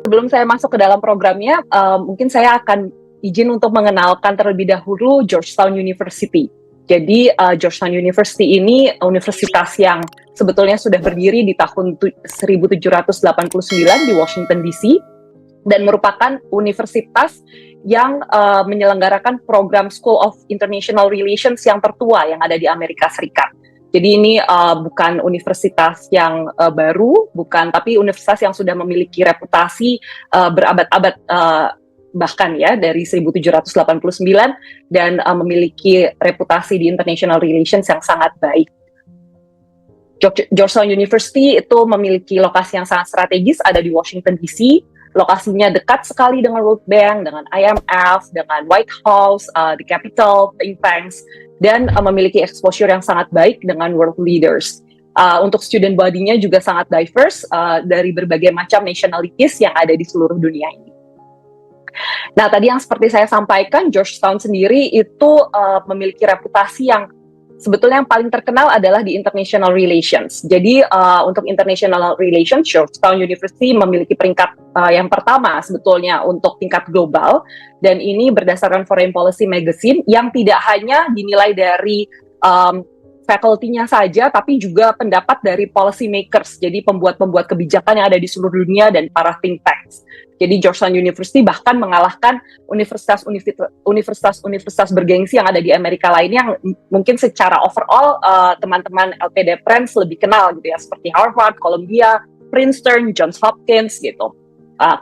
Sebelum saya masuk ke dalam programnya, mungkin saya akan izin untuk mengenalkan terlebih dahulu Georgetown University. Jadi Georgetown University ini universitas yang sebetulnya sudah berdiri di tahun 1789 di Washington DC dan merupakan universitas yang menyelenggarakan program School of International Relations yang tertua yang ada di Amerika Serikat. Jadi ini bukan universitas yang baru, tapi universitas yang sudah memiliki reputasi berabad-abad bahkan ya dari 1789 dan memiliki reputasi di international relations yang sangat baik. Georgetown University itu memiliki lokasi yang sangat strategis, ada di Washington DC. Lokasinya dekat sekali dengan World Bank, dengan IMF, dengan White House, the Capitol, think tanks, dan memiliki exposure yang sangat baik dengan world leaders. Untuk student body-nya juga sangat diverse dari berbagai macam nationalities yang ada di seluruh dunia ini. Nah, tadi yang seperti saya sampaikan, Georgetown sendiri itu memiliki reputasi yang sebetulnya yang paling terkenal adalah di international relations. Jadi untuk international relations, Georgetown University memiliki peringkat yang pertama sebetulnya untuk tingkat global, dan ini berdasarkan Foreign Policy Magazine yang tidak hanya dinilai dari faculty-nya saja, tapi juga pendapat dari policy makers, jadi pembuat-pembuat kebijakan yang ada di seluruh dunia dan para think tanks. Jadi Georgetown University bahkan mengalahkan universitas bergengsi yang ada di Amerika lainnya yang mungkin secara overall teman-teman LPD Friends lebih kenal gitu ya, seperti Harvard, Columbia, Princeton, Johns Hopkins gitu.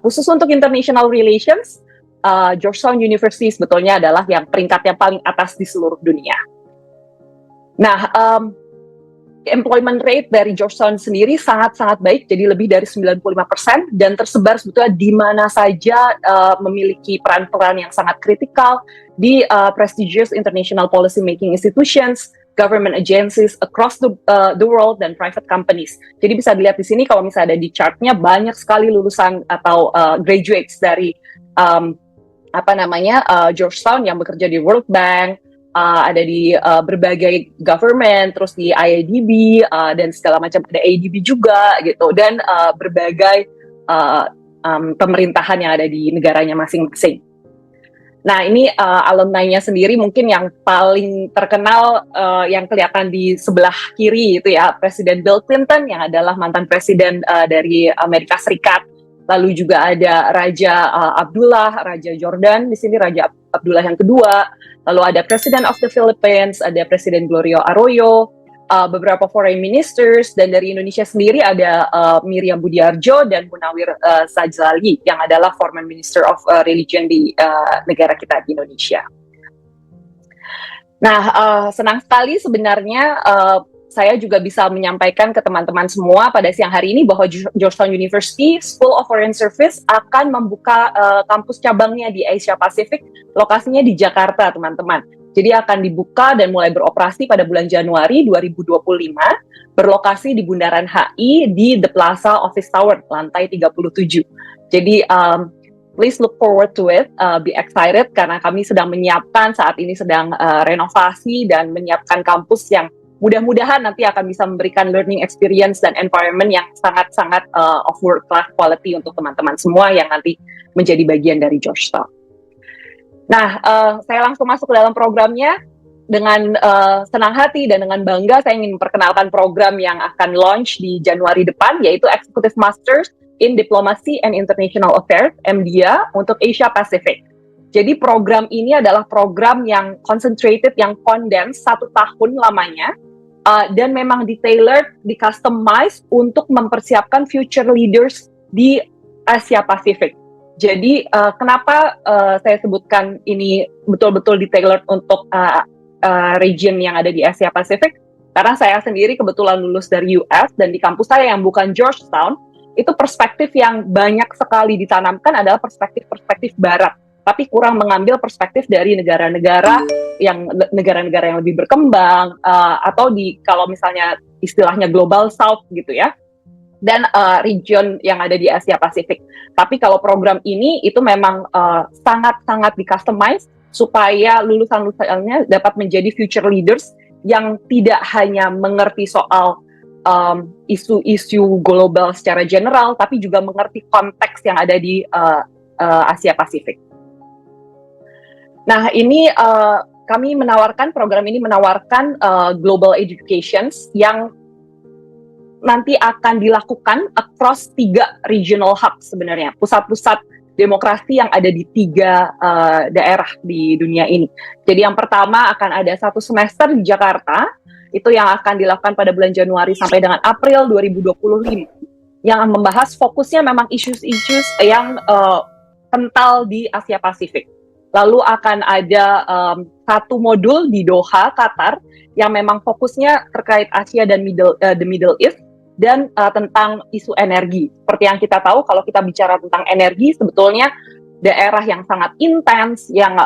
Khusus untuk international relations, Georgetown University sebetulnya adalah yang peringkatnya paling atas di seluruh dunia. Nah, employment rate dari Georgetown sendiri sangat-sangat baik, jadi lebih dari 95%, dan tersebar sebetulnya di mana saja memiliki peran-peran yang sangat kritikal di prestigious international policy making institutions, government agencies across the world, dan private companies. Jadi bisa dilihat di sini kalau misalnya ada di chartnya, banyak sekali lulusan atau graduates dari Georgetown yang bekerja di World Bank, ada di berbagai government, terus di IADB dan segala macam, ada ADB juga gitu, dan berbagai pemerintahan yang ada di negaranya masing-masing. Nah, ini alumni-nya sendiri mungkin yang paling terkenal yang kelihatan di sebelah kiri itu ya, Presiden Bill Clinton yang adalah mantan presiden dari Amerika Serikat. Lalu juga ada Raja Abdullah, Raja Jordan di sini, Raja Abdullah yang kedua. Lalu ada President of the Philippines, ada Presiden Glorio Arroyo, beberapa foreign ministers, dan dari Indonesia sendiri ada Miriam Budiarjo dan Munawir Sajali yang adalah former Minister of Religion di negara kita di Indonesia. Nah, senang sekali sebenarnya saya juga bisa menyampaikan ke teman-teman semua pada siang hari ini bahwa Georgetown University School of Foreign Service akan membuka kampus cabangnya di Asia Pasifik, lokasinya di Jakarta, teman-teman. Jadi akan dibuka dan mulai beroperasi pada bulan Januari 2025, berlokasi di Bundaran HI di The Plaza Office Tower, lantai 37. Jadi please look forward to it, be excited, karena kami sedang menyiapkan, saat ini sedang renovasi dan menyiapkan kampus yang mudah-mudahan nanti akan bisa memberikan learning experience dan environment yang sangat-sangat of world-class quality untuk teman-teman semua yang nanti menjadi bagian dari Georgetown. Nah, saya langsung masuk ke dalam programnya. Dengan senang hati dan dengan bangga, saya ingin memperkenalkan program yang akan launch di Januari depan, yaitu Executive Masters in Diplomacy and International Affairs, MDIA, untuk Asia Pacific. Jadi program ini adalah program yang concentrated, yang condensed 1 tahun lamanya, dan memang di-tailored, di-customize untuk mempersiapkan future leaders di Asia Pasifik. Jadi kenapa saya sebutkan ini betul-betul di-tailored untuk region yang ada di Asia Pasifik? Karena saya sendiri kebetulan lulus dari US, dan di kampus saya yang bukan Georgetown, itu perspektif yang banyak sekali ditanamkan adalah perspektif Barat, tapi kurang mengambil perspektif dari negara-negara yang lebih berkembang, atau kalau misalnya istilahnya Global South gitu ya. dan region yang ada di Asia Pasifik. Tapi kalau program ini itu memang sangat-sangat di-customize supaya lulusan-lulusannya dapat menjadi future leaders yang tidak hanya mengerti soal isu-isu global secara general, tapi juga mengerti konteks yang ada di Asia Pasifik. Nah, ini kami program ini menawarkan global educations yang nanti akan dilakukan across 3 regional hub sebenarnya, pusat-pusat demokrasi yang ada di 3 daerah di dunia ini. Jadi yang pertama akan ada 1 semester di Jakarta, itu yang akan dilakukan pada bulan Januari sampai dengan April 2025, yang membahas fokusnya memang isu-isu yang kental di Asia Pasifik. Lalu akan ada 1 modul di Doha, Qatar, yang memang fokusnya terkait Asia dan the Middle East, dan tentang isu energi. Seperti yang kita tahu, kalau kita bicara tentang energi, sebetulnya daerah yang sangat intens, yang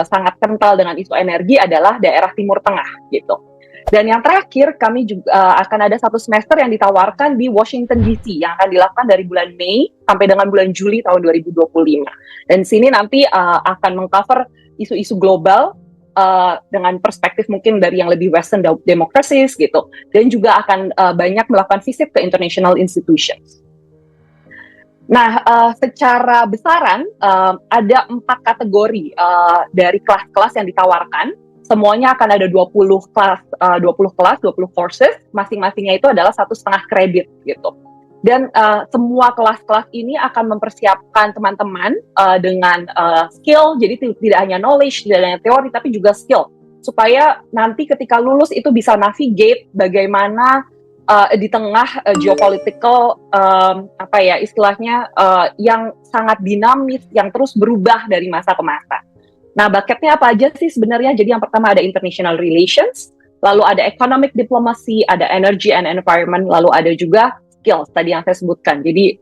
sangat kental dengan isu energi adalah daerah Timur Tengah, gitu. Dan yang terakhir, kami juga akan ada 1 semester yang ditawarkan di Washington DC, yang akan dilakukan dari bulan Mei sampai dengan bulan Juli tahun 2025. Dan sini nanti akan mengcover isu-isu global, dengan perspektif mungkin dari yang lebih Western democracies gitu, dan juga akan banyak melakukan visit ke international institutions. Nah, secara besaran ada 4 kategori dari kelas-kelas yang ditawarkan. Semuanya akan ada 20 courses, masing-masingnya itu adalah 1,5 kredit gitu. Dan semua kelas-kelas ini akan mempersiapkan teman-teman dengan skill, jadi tidak hanya knowledge, tidak hanya teori, tapi juga skill. Supaya nanti ketika lulus itu bisa navigate bagaimana di tengah geopolitical, istilahnya yang sangat dinamis, yang terus berubah dari masa ke masa. Nah, bucketnya apa aja sih sebenarnya? Jadi yang pertama ada international relations, lalu ada economic diplomacy, ada energy and environment, lalu ada juga skills tadi yang saya sebutkan. Jadi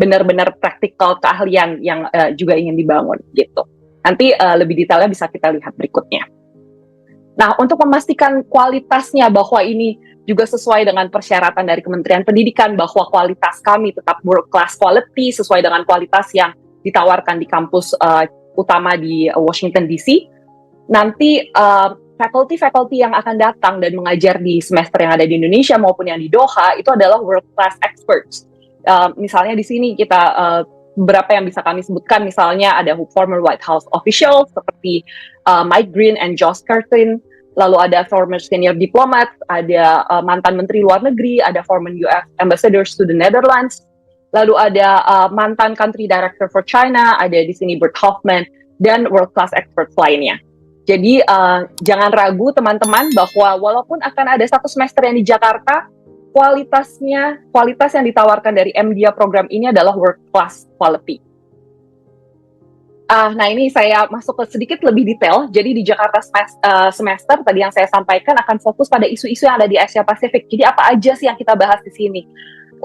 benar-benar praktikal keahlian yang juga ingin dibangun gitu. Nanti lebih detailnya bisa kita lihat berikutnya. Nah, untuk memastikan kualitasnya bahwa ini juga sesuai dengan persyaratan dari Kementerian Pendidikan, bahwa kualitas kami tetap world class quality sesuai dengan kualitas yang ditawarkan di kampus utama di Washington DC. Nanti faculty yang akan datang dan mengajar di semester yang ada di Indonesia maupun yang di Doha itu adalah world class experts. Misalnya di sini kita beberapa yang bisa kami sebutkan, misalnya ada former White House officials seperti Mike Green and Josh Curtin, lalu ada former senior diplomat, ada mantan menteri luar negeri, ada former US ambassadors to the Netherlands, lalu ada mantan country director for China, ada di sini Bert Hoffman, dan world class experts lainnya. Jadi jangan ragu teman-teman bahwa walaupun akan ada 1 semester yang di Jakarta, kualitas yang ditawarkan dari MDiA program ini adalah world class quality. Nah, ini saya masuk ke sedikit lebih detail. Jadi di Jakarta semester tadi yang saya sampaikan akan fokus pada isu-isu yang ada di Asia Pasifik. Jadi apa aja sih yang kita bahas di sini?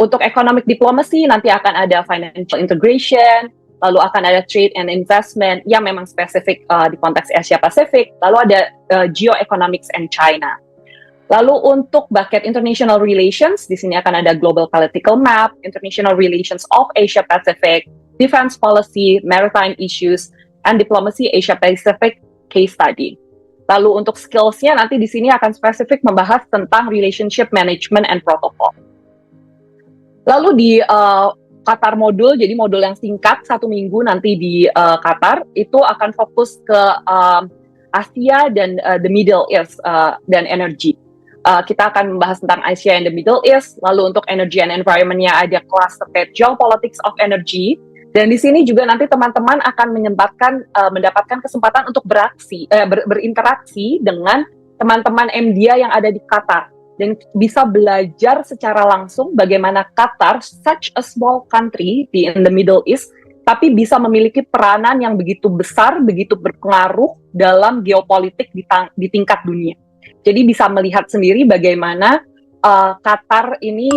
Untuk economic diplomacy nanti akan ada financial integration, lalu akan ada trade and investment yang memang spesifik di konteks Asia Pasifik, lalu ada geoeconomics and China. Lalu untuk bucket international relations, di sini akan ada global political map, international relations of Asia Pacific, defense policy, maritime issues, and diplomacy Asia Pacific case study. Lalu untuk skills-nya nanti di sini akan spesifik membahas tentang relationship management and protocol. Lalu di Qatar modul, jadi modul yang singkat 1 minggu nanti di Qatar, itu akan fokus ke Asia dan the Middle East dan energy. Kita akan membahas tentang Asia and the Middle East, lalu untuk energy and environment-nya ada kelas terkait geopolitics of energy, dan di sini juga nanti teman-teman akan mendapatkan kesempatan untuk berinteraksi dengan teman-teman MDiA yang ada di Qatar, dan bisa belajar secara langsung bagaimana Qatar, such a small country in the Middle East, tapi bisa memiliki peranan yang begitu besar, begitu berpengaruh dalam geopolitik di tingkat dunia. Jadi bisa melihat sendiri bagaimana Qatar ini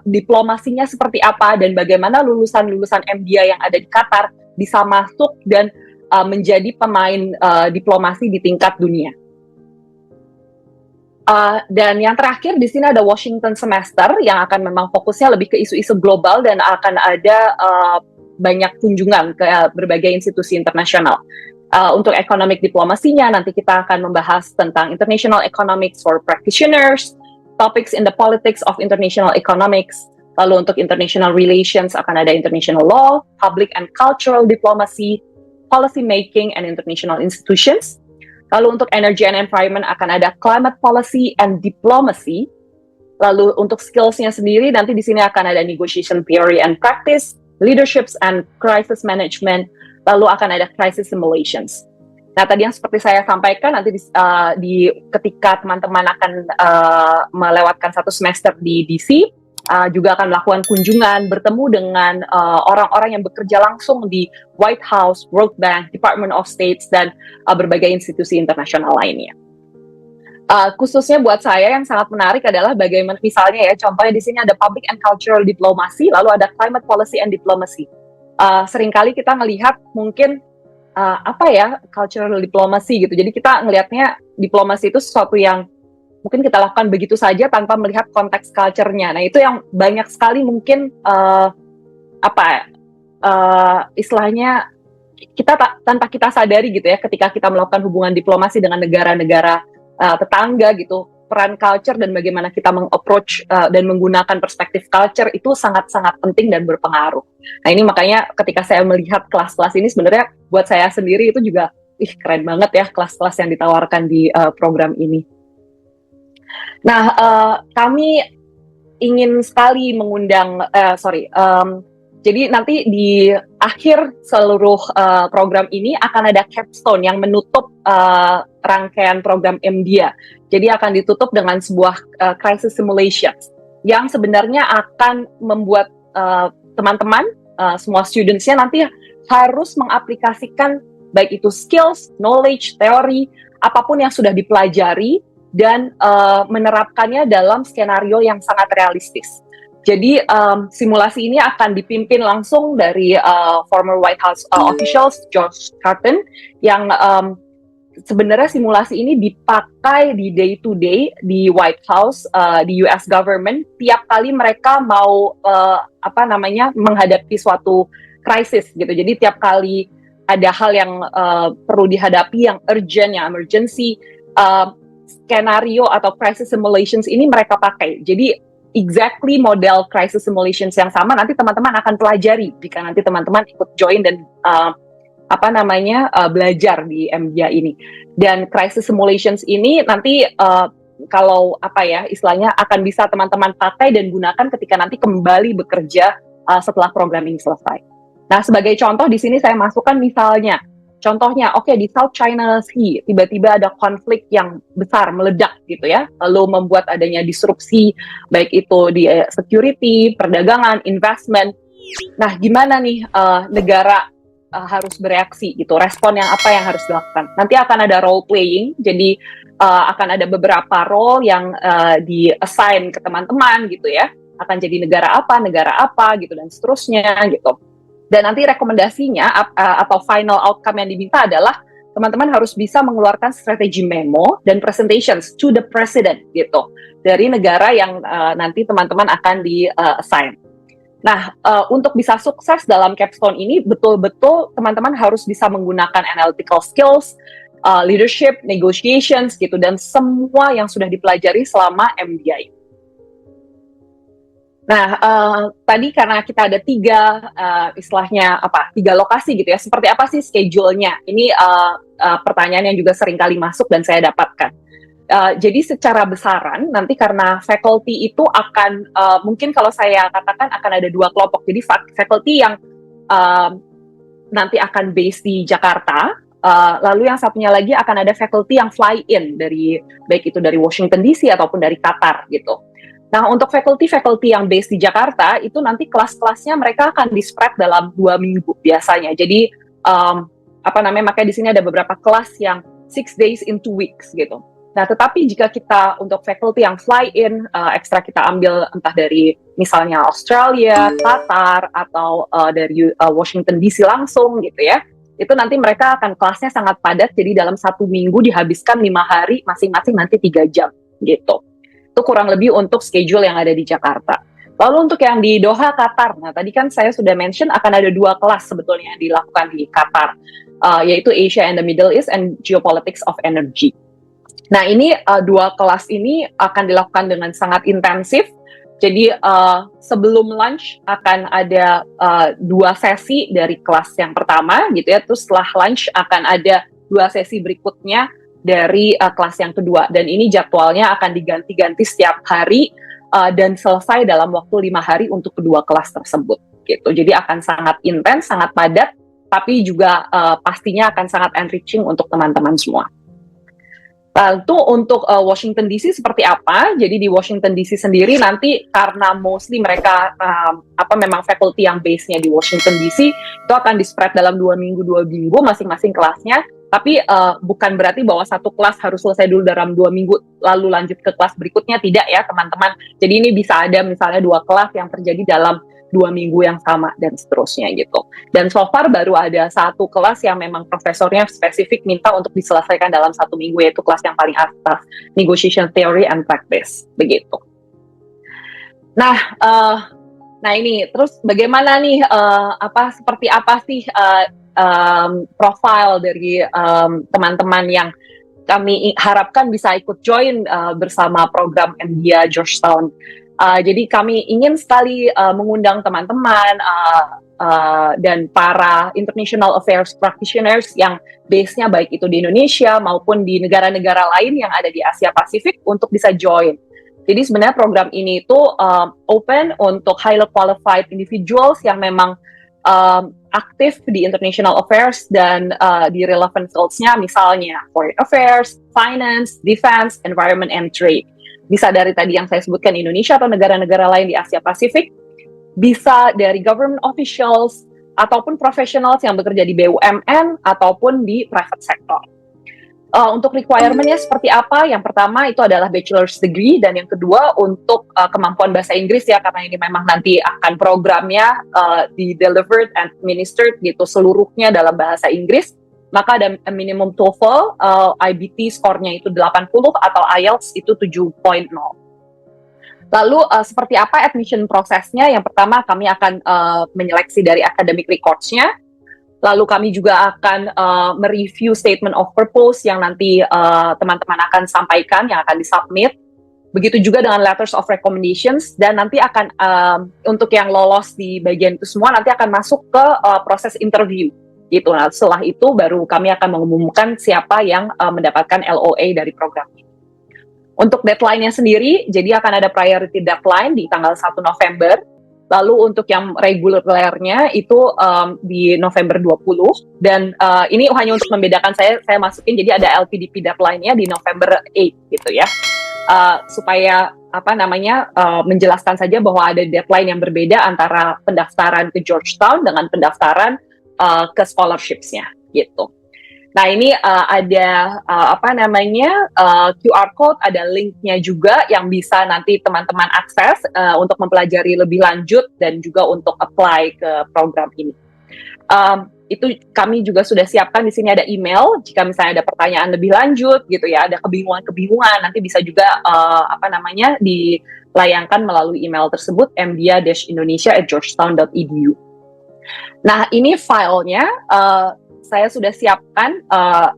diplomasinya seperti apa, dan bagaimana lulusan-lulusan MDiA yang ada di Qatar bisa masuk dan menjadi pemain diplomasi di tingkat dunia. Dan yang terakhir di sini ada Washington Semester yang akan memang fokusnya lebih ke isu-isu global dan akan ada banyak kunjungan ke berbagai institusi internasional. Untuk economic diplomasinya nanti kita akan membahas tentang international economics for practitioners, topics in the politics of international economics. Lalu untuk international relations akan ada international law, public and cultural diplomacy, policy making and international institutions. Lalu untuk energy and environment akan ada climate policy and diplomacy. Lalu untuk skills-nya sendiri nanti di sini akan ada negotiation theory and practice, leaderships and crisis management, lalu akan ada crisis simulations. Nah, tadi yang seperti saya sampaikan nanti ketika teman-teman akan melewatkan satu semester di DC, juga akan melakukan kunjungan, bertemu dengan orang-orang yang bekerja langsung di White House, World Bank, Department of States, dan berbagai institusi internasional lainnya. Khususnya buat saya yang sangat menarik adalah bagaimana misalnya ya, contohnya di sini ada public and cultural diplomacy, lalu ada climate policy and diplomacy. Seringkali kita ngelihat mungkin cultural diplomacy gitu. Jadi kita ngelihatnya diplomasi itu sesuatu yang mungkin kita lakukan begitu saja tanpa melihat konteks culture-nya. Nah, itu yang banyak sekali mungkin istilahnya kita tanpa kita sadari gitu ya, ketika kita melakukan hubungan diplomasi dengan negara-negara tetangga gitu, peran culture dan bagaimana kita meng-approach dan menggunakan perspektif culture itu sangat-sangat penting dan berpengaruh. Nah, ini makanya ketika saya melihat kelas-kelas ini sebenarnya buat saya sendiri itu juga keren banget ya kelas-kelas yang ditawarkan di program ini. Nah, kami ingin sekali mengundang, jadi nanti di akhir seluruh program ini akan ada capstone yang menutup rangkaian program MDIA. Jadi akan ditutup dengan sebuah crisis simulation yang sebenarnya akan membuat teman-teman, semua students-nya nanti harus mengaplikasikan baik itu skills, knowledge, teori, apapun yang sudah dipelajari dan menerapkannya dalam skenario yang sangat realistis. Jadi simulasi ini akan dipimpin langsung dari former White House officials Josh Carton yang sebenarnya simulasi ini dipakai di day to day di White House di US government tiap kali mereka mau menghadapi suatu krisis gitu. Jadi tiap kali ada hal yang perlu dihadapi yang urgent, yang emergency, skenario atau crisis simulations ini mereka pakai. Jadi exactly model crisis simulations yang sama nanti teman-teman akan pelajari jika nanti teman-teman ikut join dan belajar di MDIA ini. Dan crisis simulations ini nanti istilahnya akan bisa teman-teman pakai dan gunakan ketika nanti kembali bekerja setelah program ini selesai. Nah, sebagai contoh di sini saya masukkan misalnya contohnya, di South China Sea, tiba-tiba ada konflik yang besar, meledak gitu ya, lalu membuat adanya disrupsi, baik itu di security, perdagangan, investment. Nah, gimana nih negara harus bereaksi gitu, respon apa yang harus dilakukan. Nanti akan ada role playing, jadi akan ada beberapa role yang di-assign ke teman-teman gitu ya, akan jadi negara apa gitu, dan seterusnya gitu. Dan nanti rekomendasinya atau final outcome yang diminta adalah teman-teman harus bisa mengeluarkan strategi memo dan presentations to the president gitu dari negara yang nanti teman-teman akan di-assign. Nah, untuk bisa sukses dalam capstone ini betul-betul teman-teman harus bisa menggunakan analytical skills, leadership, negotiations gitu, dan semua yang sudah dipelajari selama MDIA. Nah, tadi karena kita ada tiga lokasi gitu ya, seperti apa sih schedule-nya? Ini pertanyaan yang juga sering kali masuk dan saya dapatkan. Jadi secara besaran, nanti karena faculty itu akan, mungkin kalau saya katakan akan ada dua kelompok. Jadi faculty yang nanti akan base di Jakarta, lalu yang satunya lagi akan ada faculty yang fly-in, baik itu dari Washington DC ataupun dari Qatar gitu. Nah, untuk faculty yang base di Jakarta, itu nanti kelas-kelasnya mereka akan di-spread dalam 2 minggu biasanya. Jadi, makanya di sini ada beberapa kelas yang 6 days in 2 weeks gitu. Nah, tetapi jika kita untuk faculty yang fly-in, ekstra kita ambil entah dari misalnya Australia, Qatar, atau dari Washington DC langsung gitu ya, itu nanti mereka akan kelasnya sangat padat, jadi dalam 1 minggu dihabiskan 5 hari, masing-masing nanti 3 jam. gitu. Itu kurang lebih untuk schedule yang ada di Jakarta. Lalu untuk yang di Doha, Qatar, nah tadi kan saya sudah mention akan ada 2 kelas sebetulnya yang dilakukan di Qatar, yaitu Asia and the Middle East and Geopolitics of Energy. Nah ini 2 kelas ini akan dilakukan dengan sangat intensif. Jadi sebelum lunch akan ada 2 sesi dari kelas yang pertama gitu ya. Terus setelah lunch akan ada 2 sesi berikutnya dari kelas yang kedua. Dan ini jadwalnya akan diganti-ganti setiap hari dan selesai dalam waktu 5 hari untuk kedua kelas tersebut. Gitu. Jadi akan sangat intens, sangat padat, tapi juga pastinya akan sangat enriching untuk teman-teman semua. Lalu untuk Washington DC seperti apa? Jadi di Washington DC sendiri nanti karena mostly mereka memang faculty yang base-nya di Washington DC, itu akan di-spread dalam 2 minggu masing-masing kelasnya. Tapi bukan berarti bahwa satu kelas harus selesai dulu dalam 2 minggu lalu lanjut ke kelas berikutnya, tidak ya teman-teman. Jadi ini bisa ada misalnya 2 kelas yang terjadi dalam 2 minggu yang sama dan seterusnya gitu. Dan so far baru ada 1 kelas yang memang profesornya spesifik minta untuk diselesaikan dalam 1 minggu, yaitu kelas yang paling atas, Negotiation Theory and Practice, begitu. Nah ini terus bagaimana nih seperti apa sih profile dari teman-teman yang kami harapkan bisa ikut join bersama program MBA Georgetown. Jadi kami ingin sekali mengundang teman-teman dan para international affairs practitioners yang base-nya baik itu di Indonesia maupun di negara-negara lain yang ada di Asia Pasifik untuk bisa join. Jadi sebenarnya program ini itu open untuk highly qualified individuals yang memang aktif di international affairs dan di relevant fields-nya, misalnya foreign affairs, finance, defense, environment, and trade. Bisa dari tadi yang saya sebutkan Indonesia atau negara-negara lain di Asia Pasifik, bisa dari government officials, ataupun professionals yang bekerja di BUMN, ataupun di private sector. Untuk requirement-nya seperti apa? Yang pertama itu adalah bachelor's degree, dan yang kedua untuk kemampuan bahasa Inggris ya, karena ini memang nanti akan programnya di-delivered and administered gitu seluruhnya dalam bahasa Inggris. Maka ada minimum TOEFL, IBT skornya itu 80 atau IELTS itu 7.0. Lalu seperti apa admission prosesnya? Yang pertama kami akan menyeleksi dari academic records-nya. Lalu kami juga akan mereview statement of purpose yang nanti teman-teman akan sampaikan, yang akan disubmit. Begitu juga dengan letters of recommendations, dan nanti akan untuk yang lolos di bagian itu semua nanti akan masuk ke proses interview. Gitu. Nah, setelah itu baru kami akan mengumumkan siapa yang mendapatkan LOA dari program ini. Untuk deadline-nya sendiri, jadi akan ada priority deadline di tanggal 1 November. Lalu untuk yang regulernya itu di November 20. Dan ini hanya untuk membedakan saya masukin, jadi ada LPDP deadline-nya di November 8 gitu ya. Supaya menjelaskan saja bahwa ada deadline yang berbeda antara pendaftaran ke Georgetown dengan pendaftaran ke scholarships-nya gitu. Nah ini ada QR code, ada link-nya juga yang bisa nanti teman-teman akses untuk mempelajari lebih lanjut dan juga untuk apply ke program ini. Itu kami juga sudah siapkan di sini ada email jika misalnya ada pertanyaan lebih lanjut gitu ya, ada kebingungan nanti bisa juga dilayangkan melalui email tersebut mbia-indonesia@georgetown.edu. Nah, ini filenya saya sudah siapkan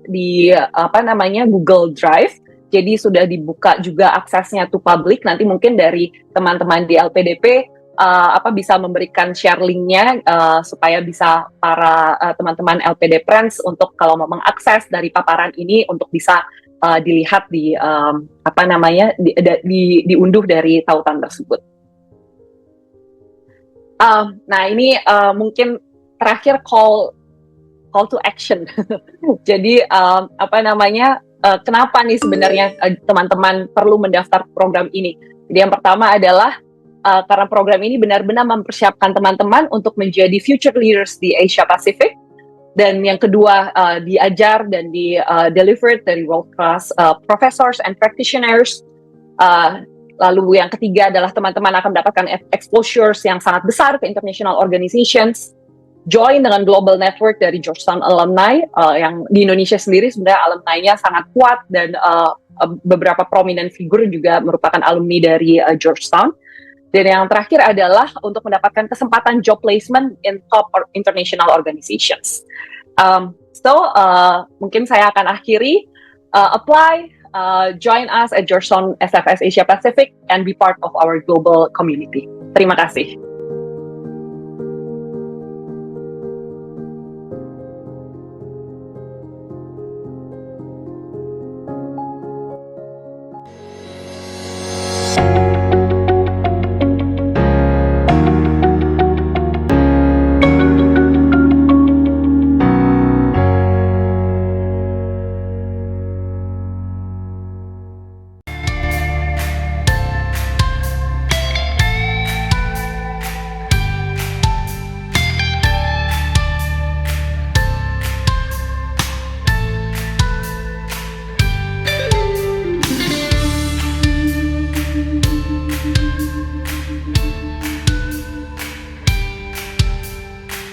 di Google Drive. Jadi sudah dibuka juga aksesnya to public. Nanti mungkin dari teman-teman di LPDP bisa memberikan share linknya supaya bisa para teman-teman LPD Friends untuk kalau mau mengakses dari paparan ini untuk bisa dilihat di diunduh dari tautan tersebut. Nah ini mungkin terakhir call to action. Jadi kenapa nih sebenarnya teman-teman perlu mendaftar program ini? Jadi yang pertama adalah karena program ini benar-benar mempersiapkan teman-teman untuk menjadi future leaders di Asia Pacific. Dan yang kedua diajar dan delivered dari world class professors and practitioners. Lalu yang ketiga adalah teman-teman akan mendapatkan exposures yang sangat besar ke international organizations. join dengan global network dari Georgetown alumni yang di Indonesia sendiri sebenarnya alumni-nya sangat kuat dan beberapa prominent figur juga merupakan alumni dari Georgetown. Dan yang terakhir adalah untuk mendapatkan kesempatan job placement in top international organizations. Mungkin saya akan akhiri, apply, join us at Georgetown SFS Asia Pacific and be part of our global community. Terima kasih.